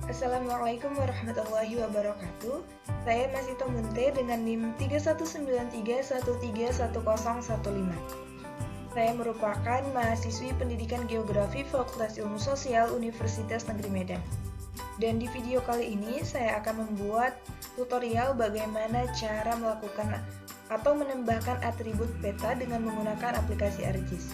Assalamualaikum warahmatullahi wabarakatuh. Saya Masito Munte dengan NIM 3193131015. Saya merupakan mahasiswi pendidikan geografi Fakultas Ilmu Sosial Universitas Negeri Medan. Dan di video kali ini saya akan membuat tutorial bagaimana cara melakukan atau menambahkan atribut peta dengan menggunakan aplikasi ArcGIS.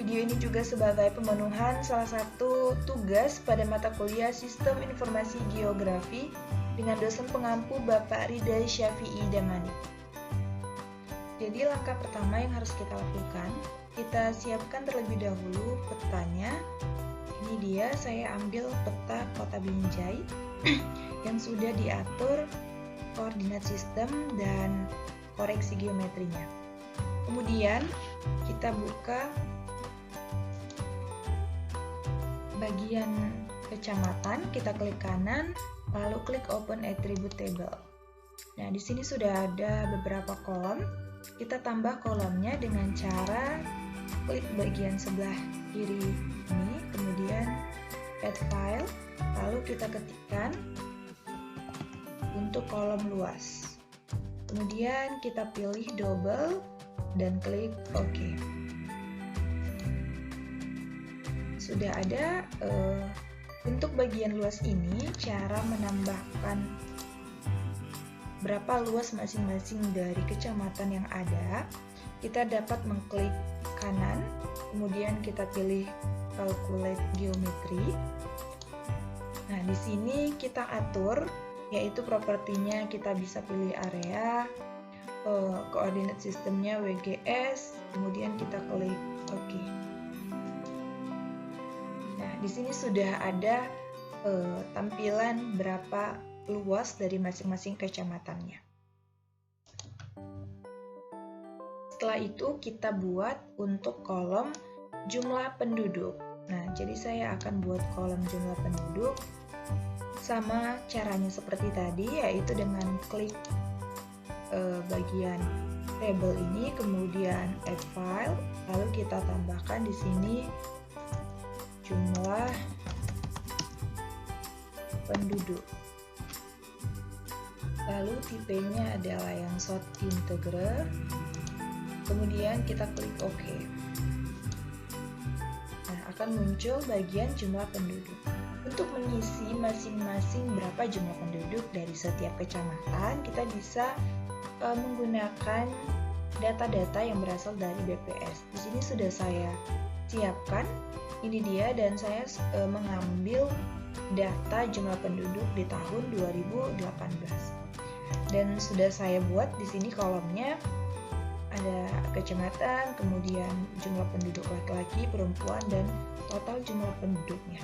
Video ini juga sebagai pemenuhan salah satu tugas pada mata kuliah Sistem Informasi Geografi dengan dosen pengampu Bapak Ridai Syafi'i Damani. Jadi langkah pertama yang harus kita lakukan, kita siapkan terlebih dahulu petanya. Ini dia, saya ambil peta Kota Binjai yang sudah diatur koordinat sistem dan koreksi geometrinya. Kemudian kita buka bagian kecamatan, kita klik kanan, lalu klik Open Attribute Table. Nah, di sini sudah ada beberapa kolom. Kita tambah kolomnya dengan cara klik bagian sebelah kiri ini, kemudian Add File, lalu kita ketikkan untuk kolom luas. Kemudian kita pilih double dan klik OK. Sudah ada untuk bagian luas ini, cara menambahkan berapa luas masing-masing dari kecamatan yang ada. Kita dapat mengklik kanan, kemudian kita pilih Calculate Geometry. Nah, di sini kita atur, yaitu propertinya kita bisa pilih area, koordinat sistemnya WGS, kemudian kita klik OK. Di sini sudah ada tampilan berapa luas dari masing-masing kecamatannya. Setelah itu kita buat untuk kolom jumlah penduduk. Nah, jadi saya akan buat kolom jumlah penduduk sama caranya seperti tadi, yaitu dengan klik bagian table ini, kemudian add file, lalu kita tambahkan di sini jumlah penduduk. Lalu tipenya adalah yang short integer. Kemudian kita klik OK. Nah, akan muncul bagian jumlah penduduk. Untuk mengisi masing-masing berapa jumlah penduduk dari setiap kecamatan, kita bisa menggunakan data-data yang berasal dari BPS. Di sini sudah saya siapkan. Ini dia, dan saya mengambil data jumlah penduduk di tahun 2018. Dan sudah saya buat di sini kolomnya ada kecamatan, kemudian jumlah penduduk laki-laki, perempuan, dan total jumlah penduduknya.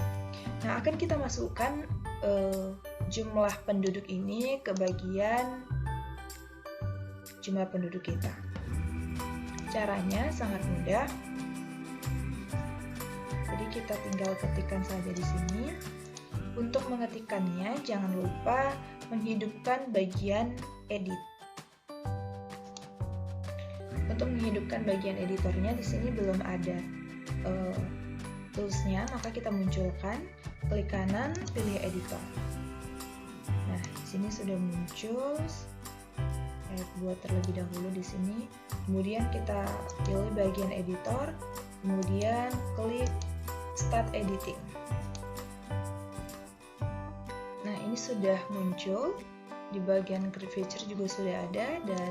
Nah, akan kita masukkan jumlah penduduk ini ke bagian jumlah penduduk kita. Caranya sangat mudah. Jadi kita tinggal ketikkan saja di sini. Untuk mengetikkannya, jangan lupa menghidupkan bagian edit. Untuk menghidupkan bagian editornya, di sini belum ada toolsnya, maka kita munculkan, klik kanan, pilih editor. Nah, di sini sudah muncul. Saya buat terlebih dahulu di sini. Kemudian kita pilih bagian editor, kemudian klik Start Editing. Nah, ini sudah muncul. Di bagian curvature juga sudah ada, dan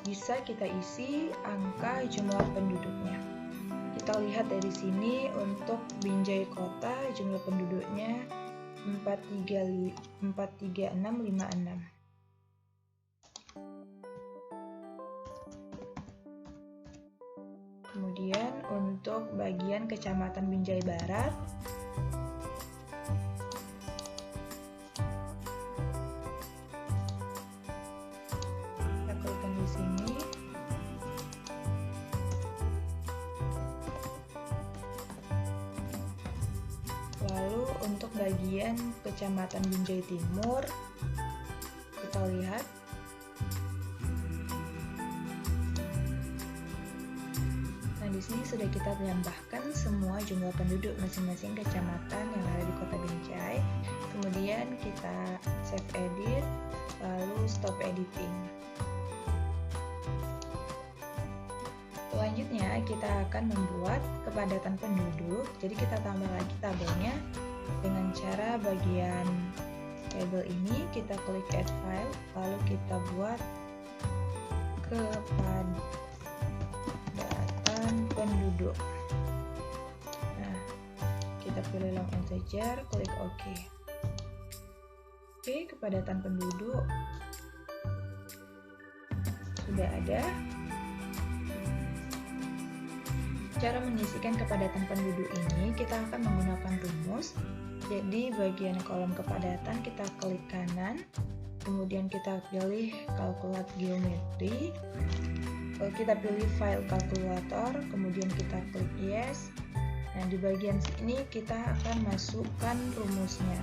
bisa kita isi angka jumlah penduduknya. Kita lihat dari sini, untuk Binjai Kota jumlah penduduknya 43656. Kemudian untuk bagian Kecamatan Binjai Barat, kita klikkan di sini. Lalu untuk bagian Kecamatan Binjai Timur, kita lihat. di sini sudah kita tambahkan semua jumlah penduduk masing-masing kecamatan yang ada di Kota Binjai. Kemudian kita save edit, lalu stop editing. Selanjutnya kita akan membuat kepadatan penduduk. Jadi kita tambah lagi tabelnya dengan cara bagian tabel ini kita klik add file, lalu kita buat kepadatan penduduk. Nah, kita pilih long integer, klik OK. Oke, kepadatan penduduk sudah ada. Cara mengisikan kepadatan penduduk ini kita akan menggunakan rumus. Jadi bagian kolom kepadatan kita klik kanan, kemudian kita pilih kalkulat geometri, kita pilih file kalkulator, kemudian kita klik yes. Nah, di bagian sini kita akan masukkan rumusnya.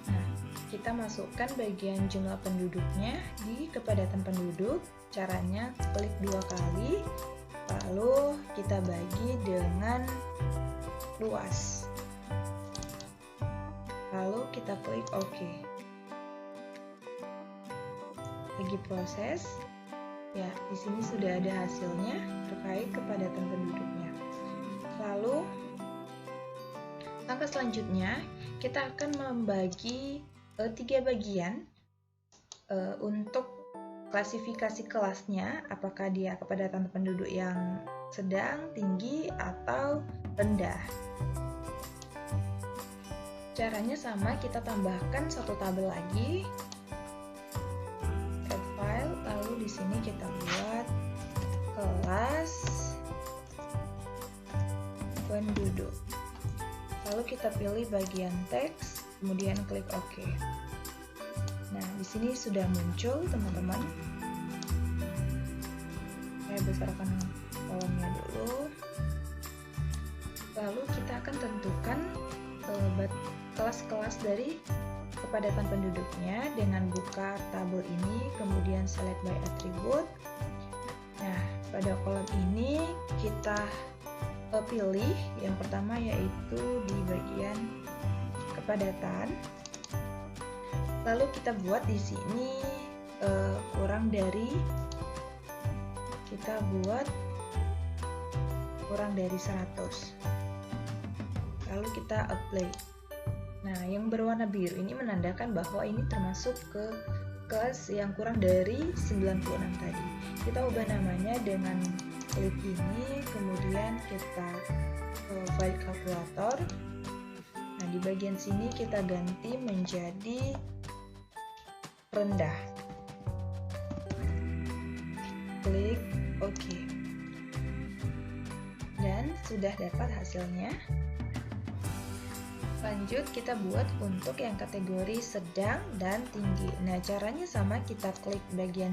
Nah, kita masukkan bagian jumlah penduduknya di kepadatan penduduk. Caranya klik 2 kali, lalu kita bagi dengan luas, lalu kita klik OK. Lagi proses. Ya, di sini sudah ada hasilnya terkait kepadatan penduduknya. Lalu langkah selanjutnya kita akan membagi 3 bagian untuk klasifikasi kelasnya, apakah dia kepadatan penduduk yang sedang, tinggi, atau rendah. Caranya sama, kita tambahkan satu tabel lagi, add file, lalu di sini kita buat kelas penduduk. Lalu kita pilih bagian teks, kemudian klik OK. Nah, di sini sudah muncul, teman-teman. Saya besarkan kolomnya dulu. Lalu kita akan tentukan kelas-kelas dari kepadatan penduduknya dengan buka tabel ini, kemudian select by attribute. Nah, pada kolom ini kita pilih yang pertama yaitu di bagian kepadatan. Lalu kita buat di sini kurang dari 100. Lalu kita apply. Nah, yang berwarna biru ini menandakan bahwa ini termasuk ke kelas yang kurang dari 96 tadi. Kita ubah namanya dengan klik ini, kemudian kita file kalkulator. Nah, di bagian sini kita ganti menjadi rendah. Klik OK. Dan sudah dapat hasilnya. Lanjut kita buat untuk yang kategori sedang dan tinggi. Nah, caranya sama, kita klik bagian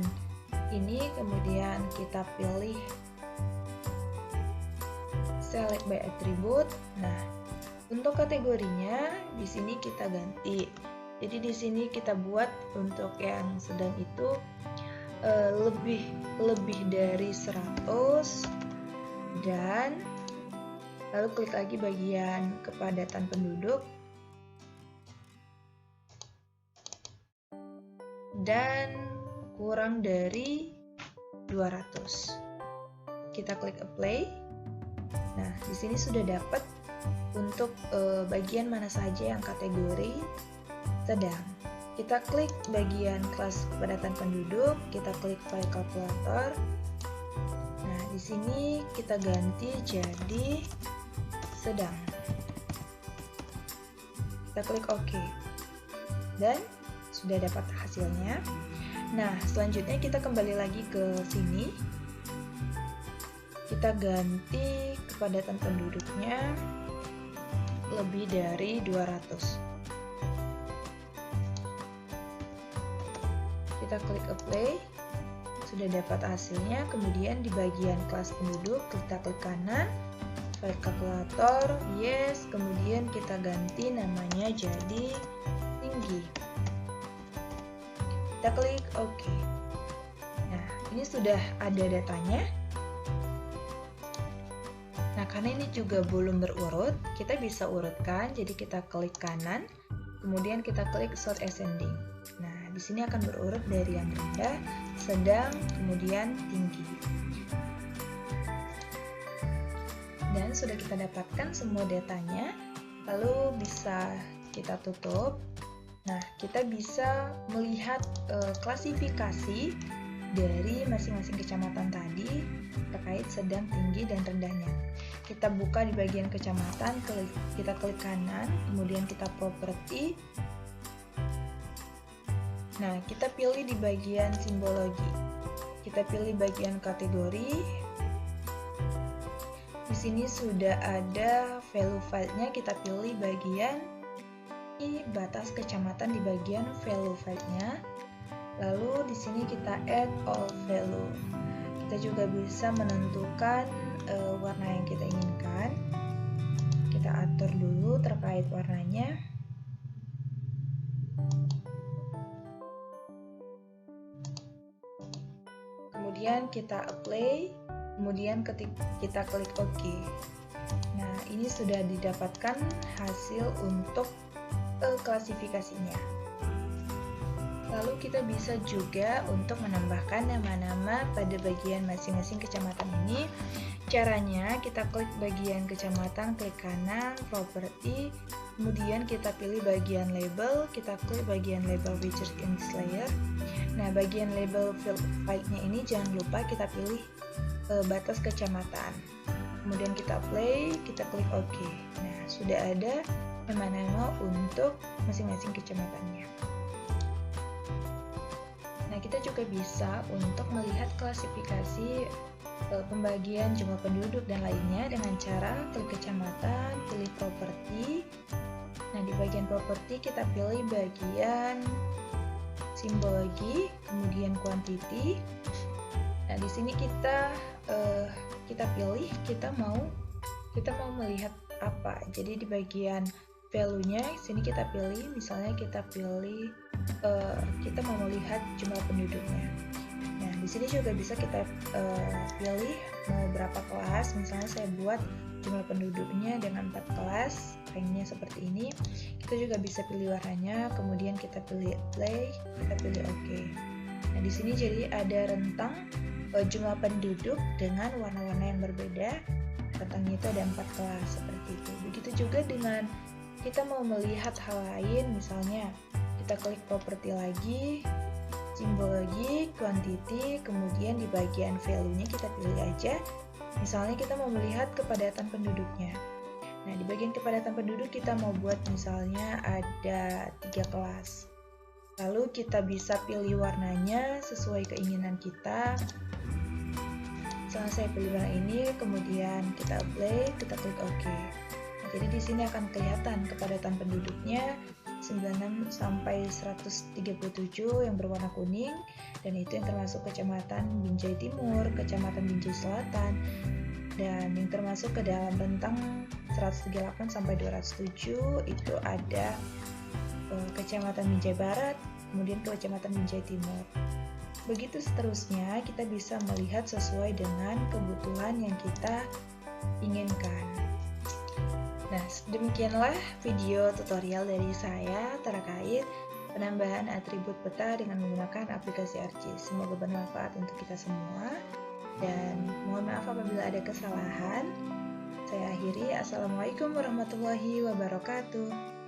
ini, kemudian kita pilih select by attribute. Nah, untuk kategorinya di sini kita ganti. Jadi di sini kita buat untuk yang sedang itu lebih dari 100, dan lalu klik lagi bagian kepadatan penduduk dan kurang dari 200. Kita klik apply. Nah, di sini sudah dapat untuk bagian mana saja yang kategori sedang. Kita klik bagian kelas kepadatan penduduk, kita klik file kalkulator. Nah, di sini kita ganti jadi sedang. Kita klik OK. Dan sudah dapat hasilnya. Nah, selanjutnya kita kembali lagi ke sini. Kita ganti kepadatan penduduknya lebih dari 200. Kita klik apply, sudah dapat hasilnya. Kemudian di bagian kelas penduduk kita klik kanan, file kalkulator, yes, kemudian kita ganti namanya jadi tinggi. Kita klik OK. Nah, ini sudah ada datanya. karena ini juga belum berurut, kita bisa urutkan. Jadi kita klik kanan, kemudian kita klik sort ascending. Nah, di sini akan berurut dari yang rendah, sedang, kemudian tinggi. Dan sudah kita dapatkan semua datanya, lalu bisa kita tutup. Nah, kita bisa melihat klasifikasi dari masing-masing kecamatan tadi terkait sedang, tinggi, dan rendahnya. Kita buka di bagian kecamatan, kita klik kanan, kemudian kita properti. Nah, kita pilih di bagian simbologi. Kita pilih bagian kategori. Di sini sudah ada value filenya, kita pilih bagian batas kecamatan di bagian value filenya. Lalu di sini kita add all value. Kita juga bisa menentukan warna yang kita inginkan. Kita atur dulu terkait warnanya. Kemudian kita apply, kemudian kita klik OK. Nah, ini sudah didapatkan hasil untuk klasifikasinya. Lalu kita bisa juga untuk menambahkan nama-nama pada bagian masing-masing kecamatan ini. Caranya kita klik bagian kecamatan, klik kanan, properti, kemudian kita pilih bagian label, kita klik bagian label features in this layer. Nah, bagian label field filenya ini jangan lupa kita pilih batas kecamatan. Kemudian kita play, kita klik OK. Nah, sudah ada nama-nama untuk masing-masing kecamatannya. Nah, kita juga bisa untuk melihat klasifikasi pembagian jumlah penduduk dan lainnya dengan cara klik kecamatan, pilih properti. Nah, di bagian properti kita pilih bagian simbologi, kemudian quantity. Nah, di sini kita pilih kita mau melihat apa. Jadi di bagian value-nya sini kita pilih, misalnya kita pilih kita mau melihat jumlah penduduknya. Nah, di sini juga bisa kita pilih mau berapa kelas. Misalnya saya buat jumlah penduduknya dengan 4 kelas, ranknya seperti ini. Kita juga bisa pilih warnanya, kemudian kita pilih play, kita pilih OK. Nah, di sini jadi ada rentang jumlah penduduk dengan warna-warna yang berbeda. Rentangnya itu ada 4 kelas seperti itu. Begitu juga dengan kita mau melihat hal lain, misalnya kita klik properti lagi, simbologi, quantity, kemudian di bagian value-nya kita pilih aja. Misalnya kita mau melihat kepadatan penduduknya. Nah, di bagian kepadatan penduduk kita mau buat misalnya ada 3 kelas. Lalu kita bisa pilih warnanya sesuai keinginan kita. Misalnya saya pilih warna ini, kemudian kita apply, kita klik OK. Nah, jadi di sini akan kelihatan kepadatan penduduknya 96 sampai 137 yang berwarna kuning, dan itu yang termasuk kecamatan Binjai Timur, kecamatan Binjai Selatan, dan yang termasuk ke dalam rentang 138 sampai 207 itu ada kecamatan Binjai Barat, kemudian kecamatan Binjai Timur. Begitu seterusnya, kita bisa melihat sesuai dengan kebutuhan yang kita inginkan. Nah, demikianlah video tutorial dari saya terkait penambahan atribut peta dengan menggunakan aplikasi ArcGIS. Semoga bermanfaat untuk kita semua, dan mohon maaf apabila ada kesalahan. Saya akhiri. Assalamualaikum warahmatullahi wabarakatuh.